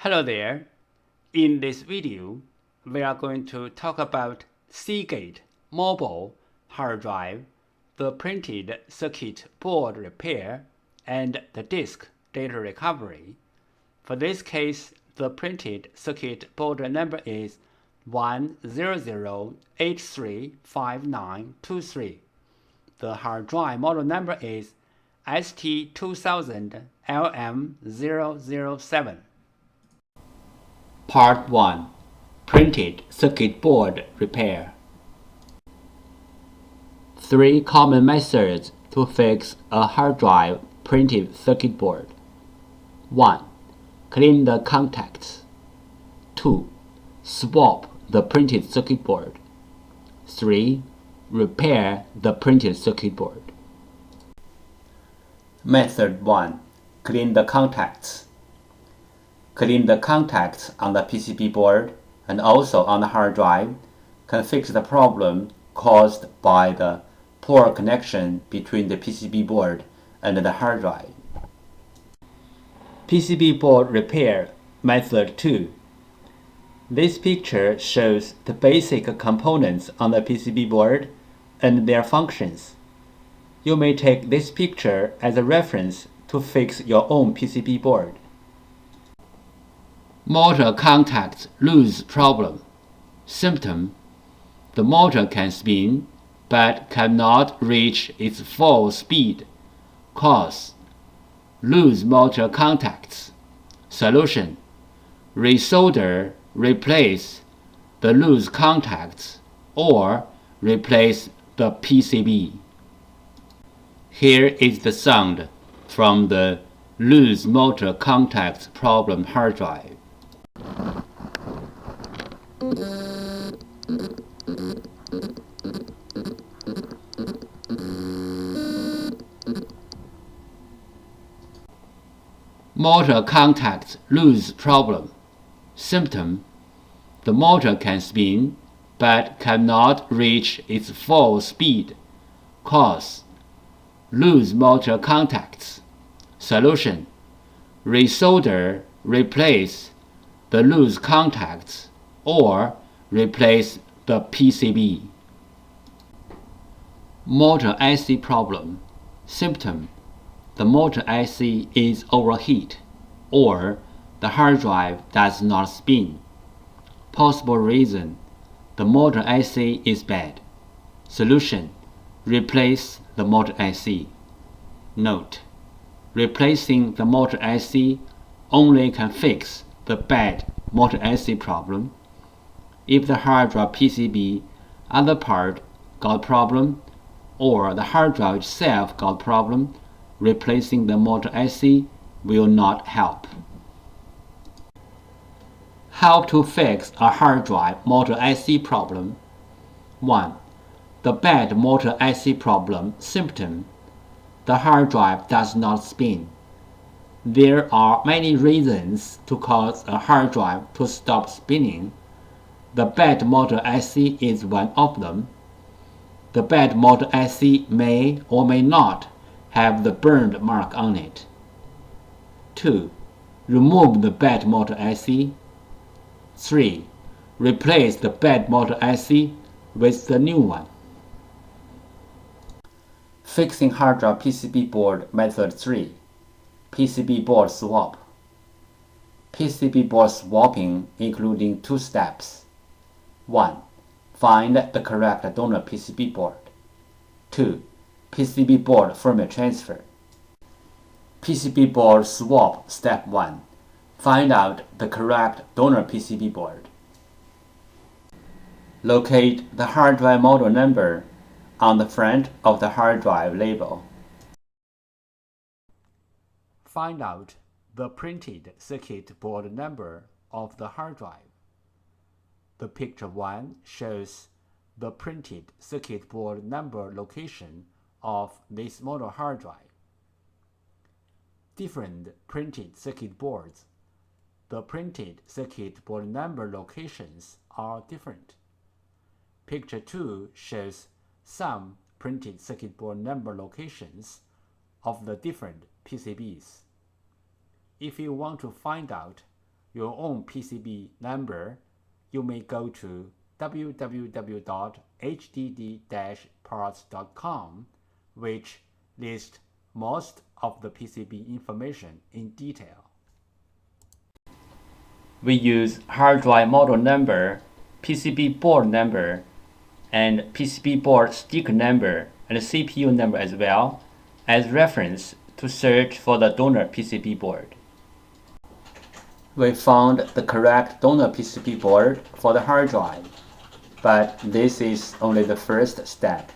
Hello there. In this video, we are going to talk about Seagate mobile hard drive, the printed circuit board repair, and the disk data recovery. For this case, the printed circuit board number is 100835923. The hard drive model number is ST2000LM007. Part 1. Printed circuit board repair. 3 common methods to fix a hard drive printed circuit board. 1. Clean the contacts. 2. Swap the printed circuit board. 3. Repair the printed circuit board. Method 1. Clean the contacts. Clean the contacts on the PCB board and also on the hard drive can fix the problem caused by the poor connection between the PCB board and the hard drive. PCB board repair method 2. This picture shows the basic components on the PCB board and their functions. You may take this picture as a reference to fix your own PCB board. Motor contacts loose problem. Symptom: the motor can spin but cannot reach its full speed. Cause: loose motor contacts. Solution: resolder, replace the loose contacts or replace the PCB. Here is the sound from the loose motor contacts problem hard drive. Motor contacts loose problem. Symptom: the motor can spin but cannot reach its full speed. Cause: loose motor contacts. Solution: resolder, replace the loose contacts or replace the PCB. Motor IC problem. Symptom: the motor IC is overheat or the hard drive does not spin. Possible reason: the motor IC is bad. Solution: replace the motor IC. Note: replacing the motor IC only can fix the bad motor IC problem. If the hard drive PCB other part got problem or the hard drive itself got problem, replacing the motor IC will not help. How to fix a hard drive motor IC problem. 1. The bad motor IC problem symptom: the hard drive does not spin. There are many reasons to cause a hard drive to stop spinning. The bad motor IC is one of them. The bad motor IC may or may not have the burned mark on it. 2. Remove the bad motor IC. 3. Replace the bad motor IC with the new one. Fixing hard drive PCB board method 3. PCB board swap. PCB board swapping including 2 steps. 1. Find the correct donor PCB board. 2. PCB board firmware transfer. PCB board swap step 1. Find out the correct donor PCB board. Locate the hard drive model number on the front of the hard drive label. Find out the printed circuit board number of the hard drive. The picture 1 shows the printed circuit board number location of this model hard drive. Different printed circuit boards. The printed circuit board number locations are different. Picture 2 shows some printed circuit board number locations of the different PCBs. If you want to find out your own PCB number, you may go to www.hdd-parts.com, which lists most of the PCB information in detail. We use hard drive model number, PCB board number, and PCB board sticker number and CPU number as well as reference to search for the donor PCB board. We found the correct donor PCB board for the hard drive, but this is only the first step.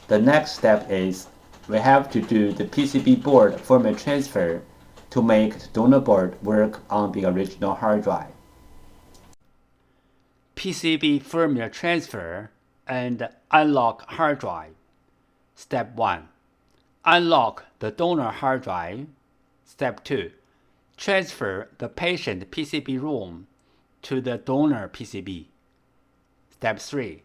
The next step is we have to do the PCB board firmware transfer to make the donor board work on the original hard drive. PCB firmware transfer and unlock hard drive. Step 1. Unlock the donor hard drive. Step 2. Transfer the patient PCB ROM to the donor PCB. Step 3.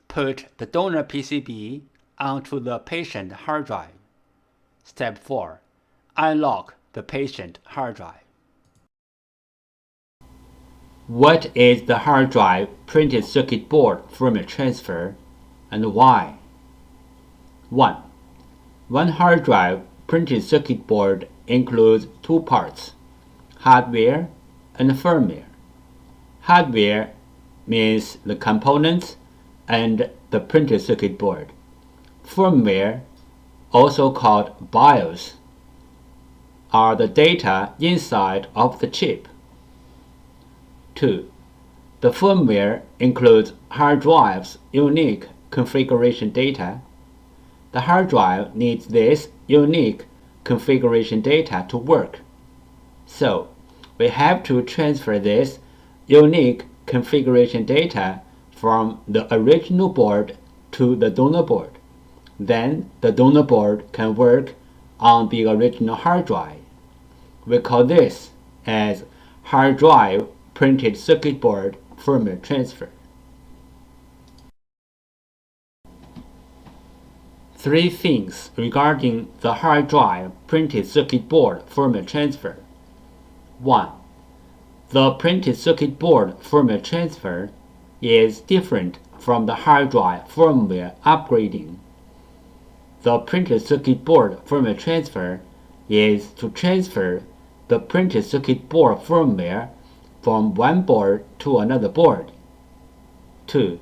Put the donor PCB onto the patient hard drive. Step 4. Unlock the patient hard drive. What is the hard drive printed circuit board firmware transfer and why? 1. One hard drive printed circuit board includes two parts, hardware and firmware. Hardware means the components and the printed circuit board. Firmware, also called BIOS, are the data inside of the chip. 2. The firmware includes hard drive's unique configuration data. The hard drive needs this unique configuration data to work. So, we have to transfer this unique configuration data from the original board to the donor board. Then the donor board can work on the original hard drive. We call this as hard drive printed circuit board firmware transfer. 3 things regarding the hard drive printed circuit board firmware transfer. 1. The printed circuit board firmware transfer is different from the hard drive firmware upgrading. The printed circuit board firmware transfer is to transfer the printed circuit board firmware from one board to another board. 2.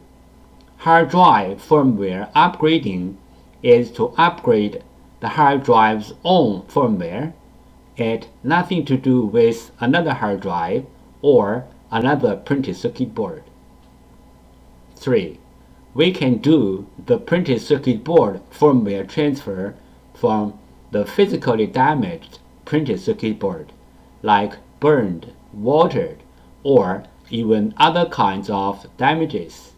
Hard drive firmware upgrading is to upgrade the hard drive's own firmware. It has nothing to do with another hard drive or another printed circuit board. 3. We can do the printed circuit board firmware transfer from the physically damaged printed circuit board, like burned, watered, or even other kinds of damages.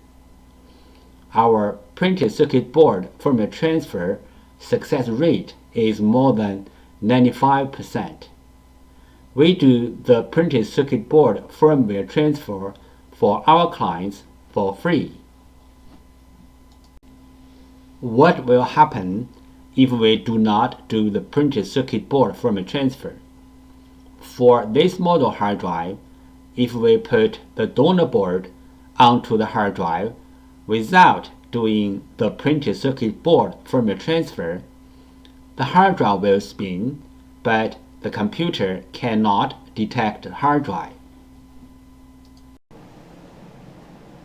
Our printed circuit board firmware transfer success rate is more than 95%. We do the printed circuit board firmware transfer for our clients for free. What will happen if we do not do the printed circuit board firmware transfer? For this model hard drive, if we put the donor board onto the hard drive without doing the printed circuit board firmware transfer, the hard drive will spin, but the computer cannot detect the hard drive.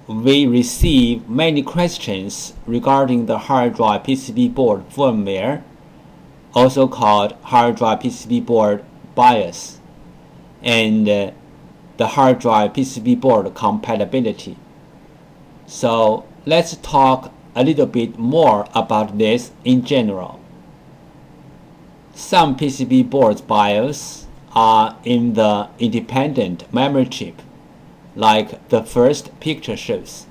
We receive many questions regarding the hard drive PCB board firmware, also called hard drive PCB board BIOS, and the hard drive PCB board compatibility. So let's talk a little bit more about this in general. Some PCB boards BIOS are in the independent memory chip, like the first picture shows.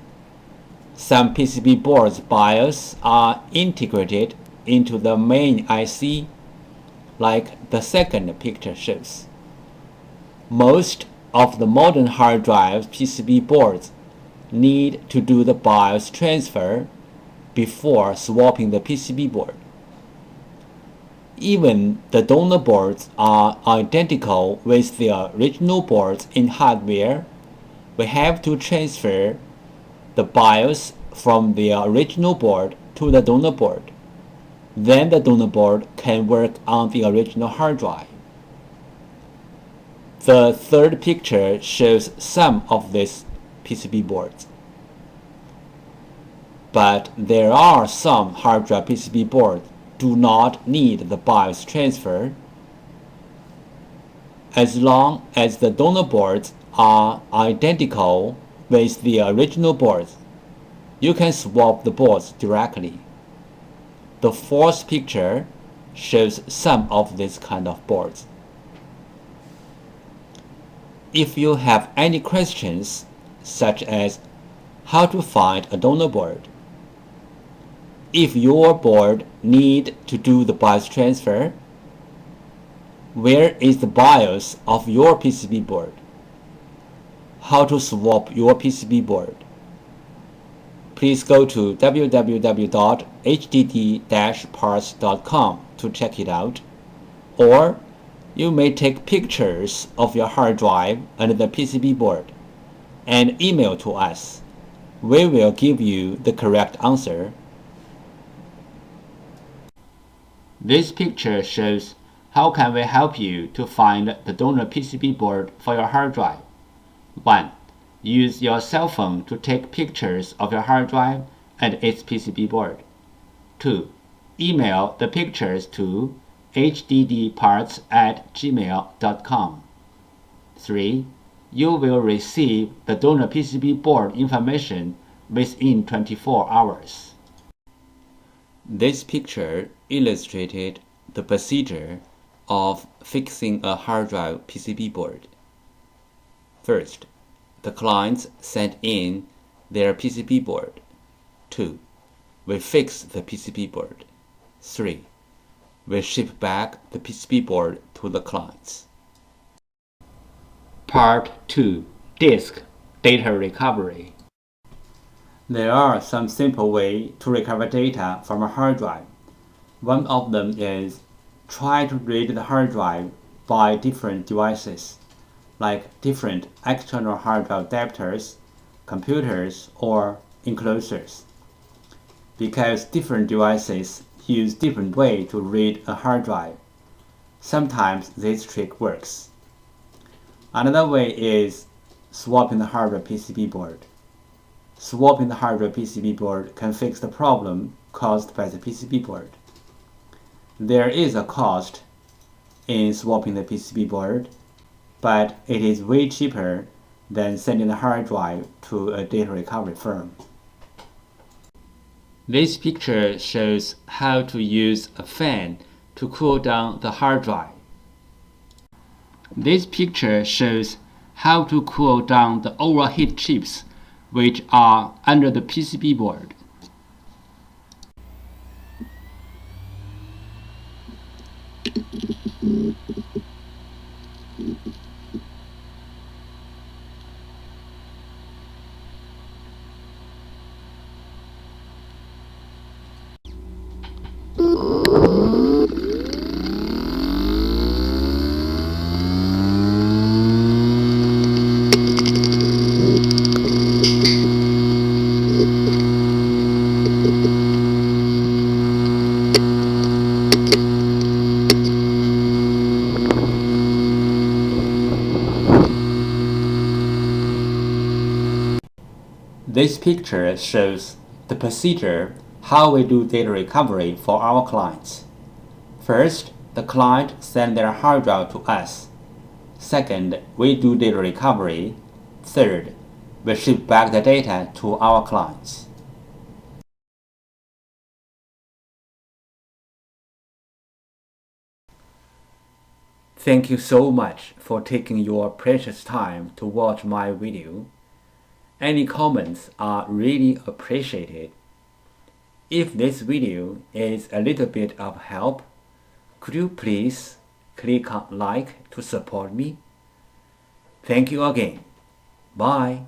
Some PCB boards BIOS are integrated into the main IC, like the second picture shows. Most of the modern hard drive PCB boards need to do the BIOS transfer before swapping the PCB board. Even the donor boards are identical with the original boards in hardware, we have to transfer the BIOS from the original board to the donor board. Then the donor board can work on the original hard drive. The third picture shows some of these PCB boards. But there are some hard drive PCB boards do not need the BIOS transfer. As long as the donor boards are identical with the original boards, you can swap the boards directly. The fourth picture shows some of these kind of boards. If you have any questions, such as how to find a donor board, if your board need to do the BIOS transfer, where is the BIOS of your PCB board, how to swap your PCB board, please go to www.hdd-parts.com to check it out, or you may take pictures of your hard drive and the PCB board and email to us. We will give you the correct answer. This picture shows how can we help you to find the donor PCB board for your hard drive. 1. Use your cell phone to take pictures of your hard drive and its PCB board. 2. Email the pictures to hddparts@gmail.com. 3. You will receive the donor PCB board information within 24 hours. This picture illustrated the procedure of fixing a hard drive PCB board. First, the clients send in their PCB board. 2. We fix the PCB board. 3. We ship back the PCB board to the clients. Part 2. Disk Data Recovery. There are some simple ways to recover data from a hard drive. One of them is try to read the hard drive by different devices, like different external hard drive adapters, computers, or enclosures. Because different devices use different ways to read a hard drive, sometimes this trick works. Another way is swapping the hardware PCB board. Swapping the hardware PCB board can fix the problem caused by the PCB board. There is a cost in swapping the PCB board, but it is way cheaper than sending the hard drive to a data recovery firm. This picture shows how to use a fan to cool down the hard drive. This picture shows how to cool down the overheat chips which are under the PCB board. This picture shows the procedure how we do data recovery for our clients. First, the client sends their hard drive to us. Second, we do data recovery. Third, we ship back the data to our clients. Thank you so much for taking your precious time to watch my video. Any comments are really appreciated. If this video is a little bit of help, could you please click on like to support me? Thank you again. Bye.